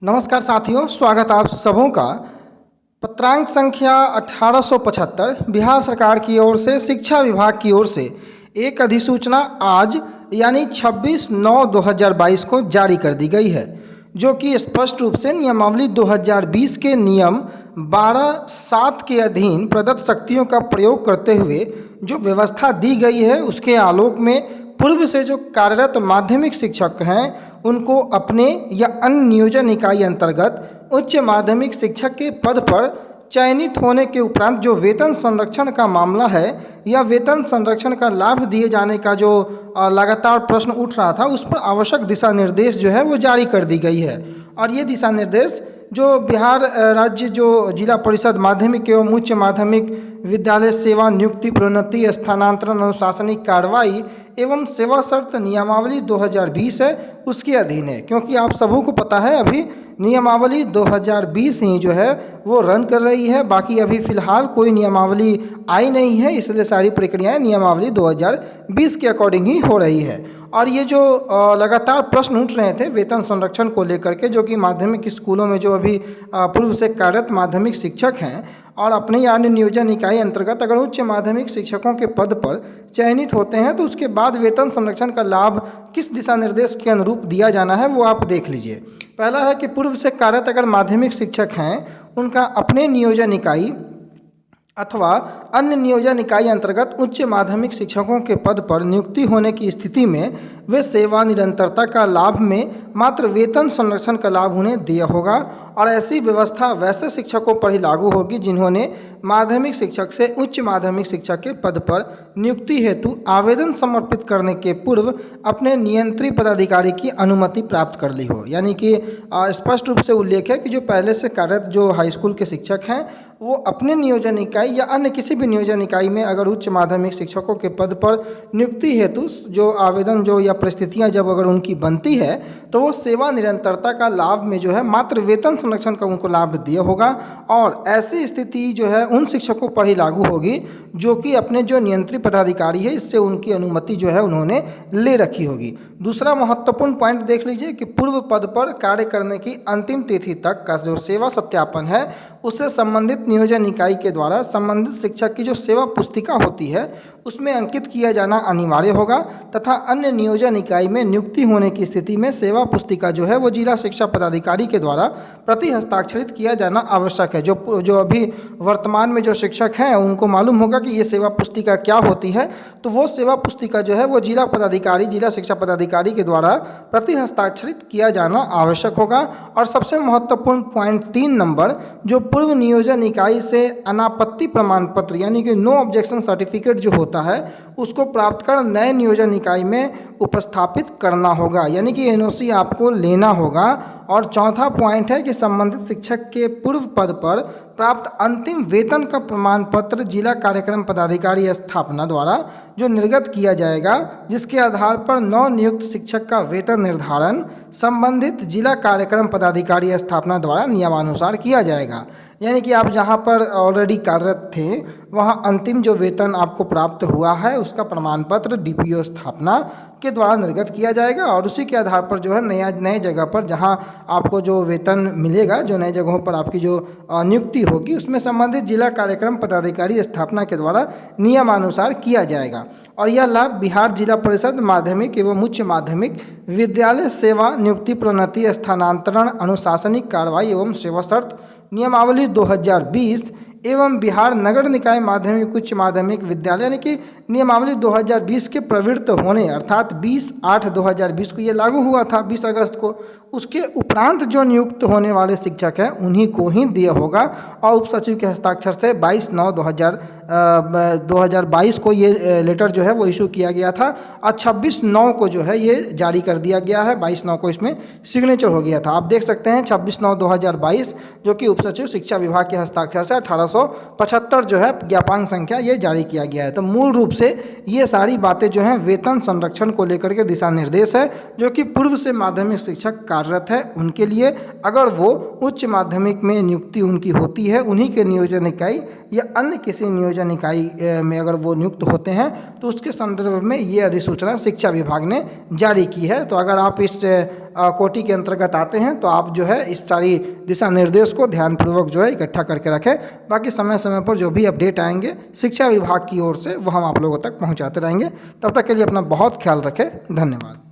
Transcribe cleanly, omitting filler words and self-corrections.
नमस्कार साथियों, स्वागत आप सबों का। पत्रांक संख्या 1875 बिहार सरकार की ओर से शिक्षा विभाग की ओर से एक अधिसूचना आज यानी 26/9/2022 को जारी कर दी गई है, जो कि स्पष्ट रूप से नियमावली 2020 के नियम 12(7) के अधीन प्रदत्त शक्तियों का प्रयोग करते हुए जो व्यवस्था दी गई है उसके आलोक में पूर्व से जो कार्यरत माध्यमिक शिक्षक हैं उनको अपने या अन्य नियोजन इकाई अंतर्गत उच्च माध्यमिक शिक्षक के पद पर चयनित होने के उपरांत जो वेतन संरक्षण का मामला है या वेतन संरक्षण का लाभ दिए जाने का जो लगातार प्रश्न उठ रहा था, उस पर आवश्यक दिशा निर्देश जो है वो जारी कर दी गई है। और ये दिशा निर्देश जो बिहार राज्य जो जिला परिषद माध्यमिक एवं उच्च माध्यमिक विद्यालय सेवा नियुक्ति प्रोन्नति स्थानांतरण अनुशासनिक कार्रवाई एवं सेवा शर्त नियमावली 2020 है उसके अधीन है। क्योंकि आप सबों को पता है अभी नियमावली 2020 ही जो है वो रन कर रही है, बाकी अभी फ़िलहाल कोई नियमावली आई नहीं है, इसलिए सारी प्रक्रियाएं नियमावली 2020 के अकॉर्डिंग ही हो रही है। और ये जो लगातार प्रश्न उठ रहे थे वेतन संरक्षण को लेकर के, जो कि माध्यमिक स्कूलों में जो अभी पूर्व से कार्यरत माध्यमिक शिक्षक हैं और अपने या अन्य नियोजन इकाई अंतर्गत अगर उच्च माध्यमिक शिक्षकों के पद पर चयनित होते हैं तो उसके बाद वेतन संरक्षण का लाभ किस दिशा निर्देश के अनुरूप दिया जाना है वो आप देख लीजिए। पहला है कि पूर्व से कार्यरत अगर माध्यमिक शिक्षक हैं उनका अपने नियोजन इकाई अथवा अन्य नियोजन इकाई अंतर्गत उच्च माध्यमिक शिक्षकों के पद पर नियुक्ति होने की स्थिति में वे सेवा निरंतरता का लाभ में मात्र वेतन संरक्षण का लाभ उन्हें दिया होगा। और ऐसी व्यवस्था वैसे शिक्षकों पर ही लागू होगी जिन्होंने माध्यमिक शिक्षक से उच्च माध्यमिक शिक्षक के पद पर नियुक्ति हेतु आवेदन समर्पित करने के पूर्व अपने नियंत्री पदाधिकारी की अनुमति प्राप्त कर ली हो। यानी कि स्पष्ट रूप से उल्लेख है कि जो पहले से कार्यरत जो हाई स्कूल के शिक्षक हैं वो अपने नियोजन इकाई या अन्य किसी भी नियोजन इकाई में अगर उच्च माध्यमिक शिक्षकों के पद पर नियुक्ति हेतु जो आवेदन जो या परिस्थितियां जब अगर उनकी बनती है तो वो सेवा निरंतरता का लाभ में जो है मात्र वेतन संरक्षण का उनको लाभ दिया होगा। और ऐसी स्थिति जो है उन शिक्षकों पर ही लागू होगी जो कि अपने जो नियंत्री पदाधिकारी है इससे उनकी अनुमति जो है उन्होंने ले रखी होगी। दूसरा महत्वपूर्ण पॉइंट देख लीजिए कि पूर्व पद पर कार्य करने की अंतिम तिथि तक का जो सेवा सत्यापन है उससे संबंधित नियोजन इकाई के द्वारा संबंधित शिक्षक की जो सेवा पुस्तिका होती है उसमें अंकित किया जाना अनिवार्य होगा तथा अन्य नियोजन इकाई में नियुक्ति होने की स्थिति में सेवा पुस्तिका जो है वो जिला शिक्षा पदाधिकारी के द्वारा प्रति हस्ताक्षरित किया जाना आवश्यक है। जो अभी वर्तमान में जो शिक्षक हैं उनको मालूम होगा कि ये सेवा पुस्तिका क्या होती है, तो वो सेवा पुस्तिका जो है वो जिला पदाधिकारी जिला शिक्षा पदाधिकारी के द्वारा प्रति हस्ताक्षरित किया जाना आवश्यक होगा। और सबसे महत्वपूर्ण पॉइंट 3 नंबर, जो पूर्व नियोजन इकाई से अनापत्ति प्रमाण पत्र यानी कि नो ऑब्जेक्शन सर्टिफिकेट जो होता है उसको प्राप्त कर नए नियोजन इकाई में उपस्थापित करना होगा, यानी कि एनओसी आपको लेना होगा। और चौथा पॉइंट है कि संबंधित शिक्षक के पूर्व पद पर प्राप्त अंतिम वेतन का प्रमाण पत्र जिला कार्यक्रम पदाधिकारी स्थापना द्वारा जो निर्गत किया जाएगा, जिसके आधार पर नव नियुक्त शिक्षक का वेतन निर्धारण संबंधित जिला कार्यक्रम पदाधिकारी स्थापना द्वारा नियमानुसार किया जाएगा। यानी कि आप जहां पर ऑलरेडी कार्यरत थे वहां अंतिम जो वेतन आपको प्राप्त हुआ है उसका प्रमाण पत्र डीपीओ स्थापना के द्वारा निर्गत किया जाएगा और उसी के आधार पर जो है नए जगह पर जहां आपको जो वेतन मिलेगा, जो नए जगहों पर आपकी जो नियुक्ति होगी उसमें संबंधित जिला कार्यक्रम पदाधिकारी स्थापना के द्वारा नियमानुसार किया जाएगा। और यह लाभ बिहार जिला परिषद माध्यमिक एवं उच्च माध्यमिक विद्यालय सेवा नियुक्ति प्रोन्नति स्थानांतरण अनुशासनिक कार्रवाई एवं सेवा शर्त नियमावली 2020 एवं बिहार नगर निकाय माध्यमिक उच्च माध्यमिक विद्यालय यानी कि नियमावली 2020 के प्रवृत्त होने अर्थात 20/8/2020 को ये लागू हुआ था 20 अगस्त को, उसके उपरांत जो नियुक्त होने वाले शिक्षक हैं उन्हीं को ही दिया होगा। और उप सचिव के हस्ताक्षर से 22/9/2022 को ये लेटर जो है वो इशू किया गया था और 26/9 को जो है ये जारी कर दिया गया है। 22/9 को इसमें सिग्नेचर हो गया था। आप देख सकते हैं 26/9/2022 जो कि उप सचिव शिक्षा विभाग के हस्ताक्षर से 1875 जो है ज्ञापांक संख्या ये जारी किया गया है। तो मूल रूप से ये सारी बातें जो हैं वेतन संरक्षण को लेकर के दिशा निर्देश है जो कि पूर्व से माध्यमिक शिक्षक कार्यरत है उनके लिए। अगर वो उच्च माध्यमिक में नियुक्ति उनकी होती है उन्हीं के नियोजन इकाई या अन्य किसी नियोजन इकाई में अगर वो नियुक्त होते हैं तो उसके संदर्भ में ये अधिसूचना शिक्षा विभाग ने जारी की है। तो अगर आप इस कोटि के अंतर्गत आते हैं। तो आप जो है इस सारी दिशा निर्देश को ध्यानपूर्वक जो है इकट्ठा करके रखें। बाकी समय समय पर जो भी अपडेट आएंगे शिक्षा विभाग की ओर से वो हम आप लोगों तक पहुंचाते रहेंगे। तब तक के लिए अपना बहुत ख्याल रखें। धन्यवाद।